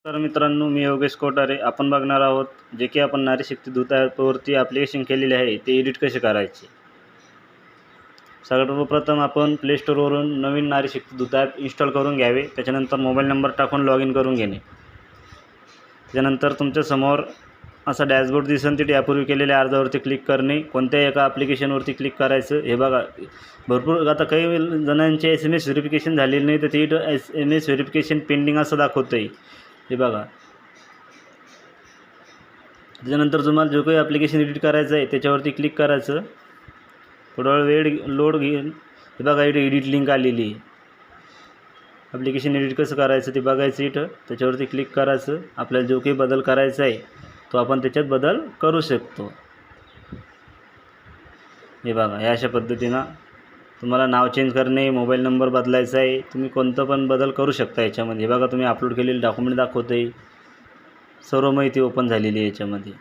तर मित्रांनो, मी योगेश कोठारे. आपण बघणार आहोत जे की आपण नारी शक्ती दूत ॲपवरती ॲप्लिकेशन केलेले आहे ते एडिट कसे करायचे. सर्वप्रथम आपण प्ले स्टोरवरून नवीन नारी शक्ती दूत ॲप इन्स्टॉल करून घ्यावे. त्याच्यानंतर मोबाईल नंबर टाकून लॉग इन करून घेणे. त्याच्यानंतर तुमच्यासमोर असा डॅशबोर्ड दिसेल, तिथे यापूर्वी केलेल्या अर्जावरती क्लिक करणे. कोणत्याही एका ॲप्लिकेशनवरती क्लिक करायचं. हे बघा, भरपूर आता काही जणांचे SMS व्हेरिफिकेशन झालेले नाही, तर ते SMS व्हेरिफिकेशन पेंडिंग असं दाखवतं आहे. हे बघा. त्याच्यानंतर तुम्हाला जो काही ॲप्लिकेशन एडिट करायचं आहे त्याच्यावरती क्लिक करायचं. थोडा वेळ लोड घेईल. हे बघा, इथे एडिट लिंक आलेली आहे. ॲप्लिकेशन एडिट कसं करायचं ते बघायचं. इथं त्याच्यावरती क्लिक करायचं. आपल्याला जो काही बदल करायचा आहे तो आपण त्याच्यात बदल करू शकतो. हे बघा, ह्या अशा पद्धतीनं तुम्हाला नाव चेंज करणे, मोबाईल नंबर बदलायचा आहे, तुम्ही कोणतं पण बदल करू शकता याच्यामध्ये. हे बघा, तुम्ही अपलोड केलेले डॉक्युमेंट दाखवतं आहे. सर्व माहिती ओपन झालेली आहे याच्यामध्ये.